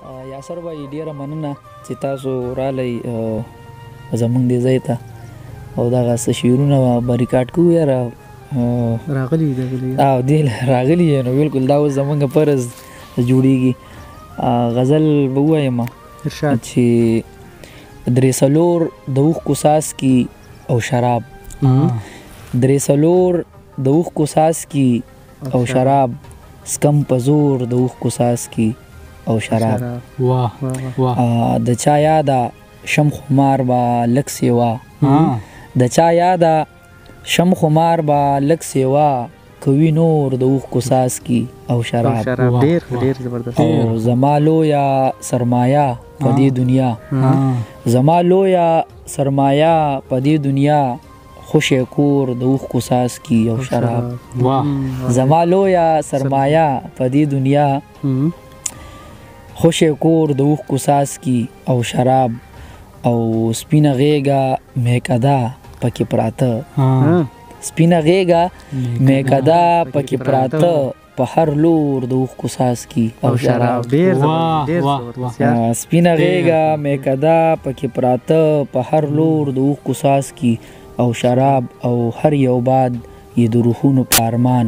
یاسر بھائی ډیره مننه چې تاسو رالی زمونږ دې ځای ته او دغه څه شعرونه به ریکارډ کوو یاره راغلی او دی راغلی نو بالکل دا اوس زمونږ فرض جوړیږي غزل به ووایم ارشاد چې درې څلور د اوښکو څاڅکي او شراب درې څلور د اوښکو څاڅکي او شراب سکم په زور د اوښکو څاڅکي او شراب واه واه د چا یاده شم خمار با لک سیوا د چا یاده شم خمار با لک سیوا کوي نور د اوښکو څاڅکي او شراب ډیر زبردست او زما لویه سرمایه په دې دنیا زما لویه سرمایه په دې دنیا خوشی کور د اوښکو څاڅکي او شراب زما لویه سرمایه په دې دنیا خوشی کور د اوښکو څاڅکي او شراب او سپینه غیږه میکده پکې پراته سپینه غیږه میکده پکې پراته په هر لور د اوښکو څاڅکي او شراب سپینه غیږه میکده پکې پراته په هر لور د اوښکو څاڅکي او شراب او هر یو باد یې د روحونو په ارمان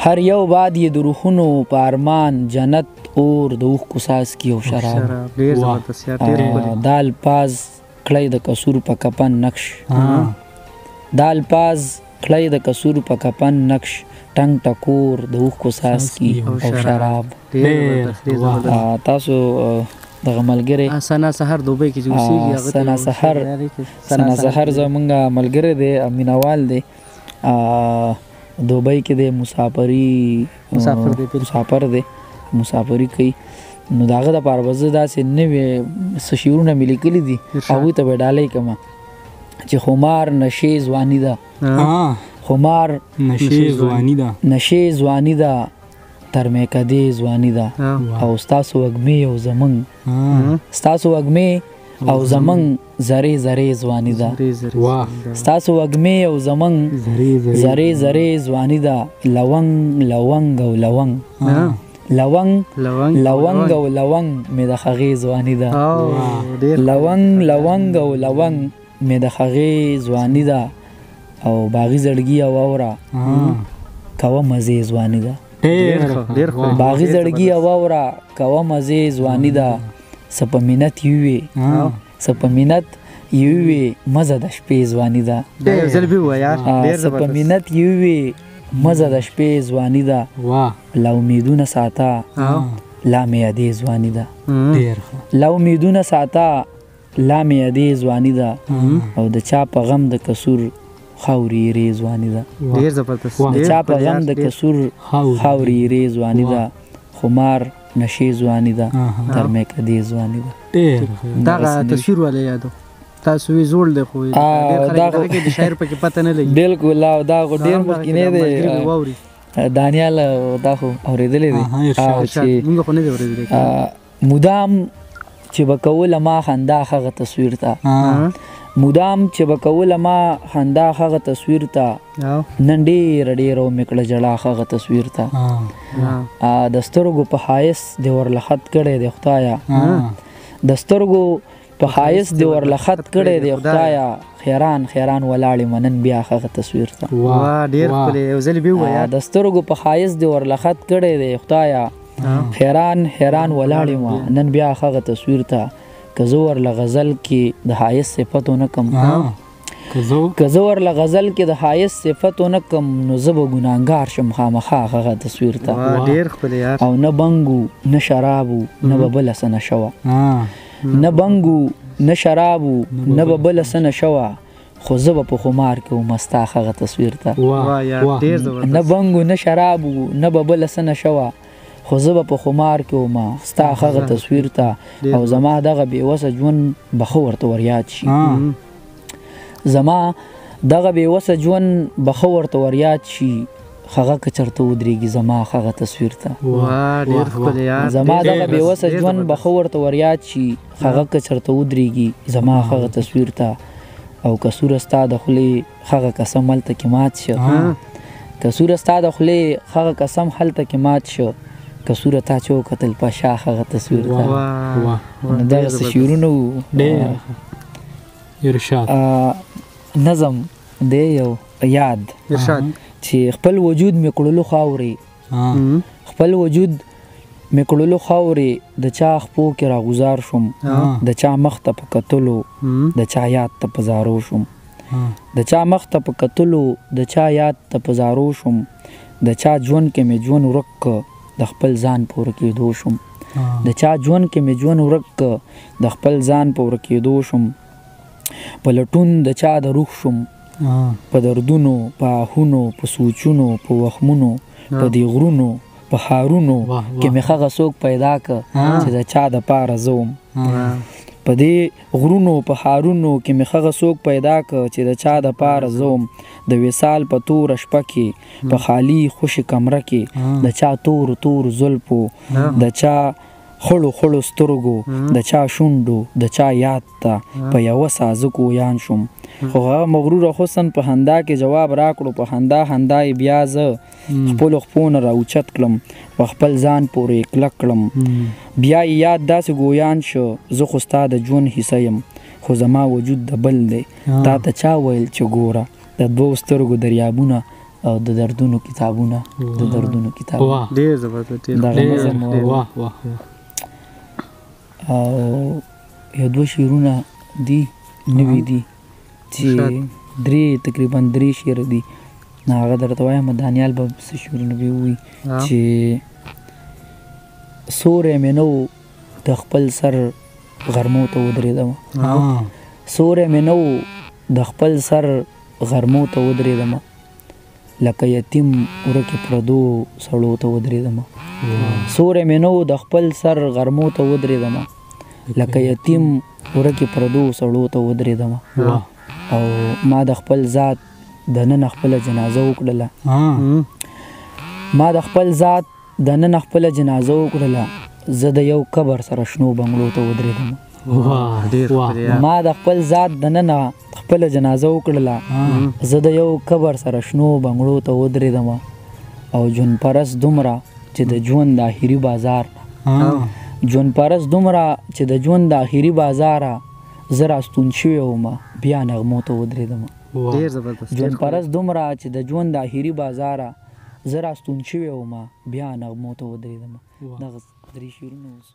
هر یو باد یې د روحونو په ارمان جنت اور د اوښکو څاڅکي او شراب دا الفاظ کړی د قصور په کفن نقش دا الفاظ کړی د قصور په کفن نقش ټنګ ټکور د اوښکو څاڅکي او شراب تاسو دغه ملګری سنا سحر دوبۍ کې اوسېږي سنا سحر زمونږ ملګری دی مینوال دی دوبۍ کې دی مسافر دی مسافري کوي نو داغه د پاره وزه داسې نوې څه شعرونه مې لیکلي دي هغوی ته به ډالۍ کومه چې خمار نشې ځواني ده خمار نشې ځواني ده تر میکدې ځواني ده او ستاسو وږمې او زمونږ ستاسو وږمې او زمونږ زرې زرې ځواني ده ستاسو وږمې او زمونږ زرې زرې ځواني ده لونګ لونګ او لونګ لونګ او لونګ مې د هغې ځواني ده لونګ او لونګ مې د هغې ځواني ده او باغي زړګي او اوره کوه مزې ځواني ده باغي زړګي او اوره کوه مزې ځواني ده څه په منت یوې څه په منت یوې مزه د شپې ځواني ده څه په منت یوې مزه د شپې ځواني ده لا امیدونه ساته لا مې یادې ځواني ده لا امیدونه ساته لا مې یادې ځواني ده او د چا په غم د قصور خاورې ری ځواني ده د چا په غم د قصور خاورې ری ځواني ده خمار نشې ځواني ده تر میکدې ځواني ده دغه تصویر ولې یادو تاسو وی زوړ دی خو دا کې د شاعر په کې پته نه لګي بالکل دا ډیر مخکینه دی دانیال دا خو اوریدلې دی موږ خو نه دی اوریدلې مدام چې بکول ما خندا هغه تصویر ته مدام چې بکول ما خندا هغه تصویر ته نن ډېر میکړه جړه هغه تصویر ته د سترګو په حایس دی ورلخط کړی دی خدایا د سترګو په حایس دی ورلخط کړی دی خدایا خیران خیران ولاړې منن بیا هغه تصویر ته ډېر ښکلی یو ځل بیا ووایه د سترګو په حایس دی ورلخط کړی دی خدایا حیران حیران ولاړې ما نن بیا هغه تصویر ته که زه ورله غزل کې د حایس صفت ونه کم که زه ورله غزل کې د حایس صفت ونه کم نو زه به ګناهګار شم خامخا هغه تصویر ته او نه بنګو نه شرابو نه به بله څه نشه وه نه بنګو نه شرابو نه به بله څه نشه وه خو زه به په خمار کې وم ستا هغه تصویر ته نه بنګو نه شرابو نه به بله څه نشه وه خو زه به په خمار کې وم ستا هغه تصویر ته او زما دغه بېوسه ژوند به ښه ورته وریاد شي زما دغه بېوسه ژوند به ښه ورته وریاد شي هغه که چېرته ودرېږي زما هغه تصویر ته زما دغه بېوسه ژوند به ښه ورته وریاد شي هغه که چېرته ودرېږي زما هغه تصویر ته او کسوره ستا د خولې هغه قسم هلته کې مات شه کسوره ستا د خولې هغه قسم هلته کې مات شه کسوره تا چې وکتل په شاخ هغه تصویر ته واه نو دغسې شعرونه وو ډېر ارشاد نظم دی یو یاد ارشاد چې خپل وجود مې کړلو خاورې خپل وجود مې کړلو خاورې د چا خپو کې راغوزار شوم د چا مخ ته په کتلو د چا یاد ته په زارو شوم د چا مخ ته په کتلو د چا یاد ته په زارو شوم د چا ژوند کې مې ژوند ورک د خپل ځان په ورکېدو شوم د چا ژوند کې مې ژوند ورک د خپل ځان په ورکېدو شوم په لټون د چا د روح شوم په دردونو په آهونو په سوچونو په وخمونو په دې غرونو په ښارونو کې مې هغه څوک پیدا که چې د چا دپاره زه وم په دې غرونو په ښارونو کې مې هغه څوک پیدا که چې د چا دپاره زه وم د وصال په توره شپه کې په خالي خوشي کمره کې د چا تورو تورو زلفو د چا خړو خړو سترګو د چا شونډو د چا یاد ته په یوه سازکو یان شوم خو هغه مغروره حسن په خندا کې جواب راکړو په خندا خندا یې بیا زه خپلو خپو نه راوچت کړم په خپل ځان پورې کلک کړم بیا یې یاد داسې ګویان شو زه خو ستا د ژوند حصه یم خو زما وجود د بل دی تا ته چا ویل چې ګوره د دوو سترګو دریابونه او د دردونو کتابونه د دردونو کتابونه ډېر زبردست دغه نظم او یو دوه شعرونه دي نوي دي چې تقریبا درې شعر دي نو هغه درته وایم دانیال به څه شعرونه به ووایي چې سوری مې نه و د خپل سر غرمو ته ودرېدمه سوری مې نه و د خپل سر غرمو ته ودرېدمه لکه یتیم ورکې پردو سړو ته ودرېدمه سوری مې نه و د خپل سر غرمو ته ودرېدمه لکه یتیم ورکې پردو سړو ته ودرېدمه او ما د خپل ذات د نن خپله جنازه وکړله ما د خپل ذات د نن خپله جنازه وکړله زه د یو قبر سره شنو بنګلو ته ودرېدمه ما د خپل ذات د نن خپله جنازه وکړله زه د یو قبر سره شنو بنګلو ته ودرېدمه او ژوند پرست دومره چې د ژوند د آخري بازار ژوند پرست دومره چې د ژوند د آخري بازاره زه راستون شوی ومه بیا نغمو ته ودرېدمه ژوند پرست دومره چې د ژوند د آخري بازاره زه راستون شوی ومه بیا نغمو ته ودرېدمه دغه درې شعرونه اوس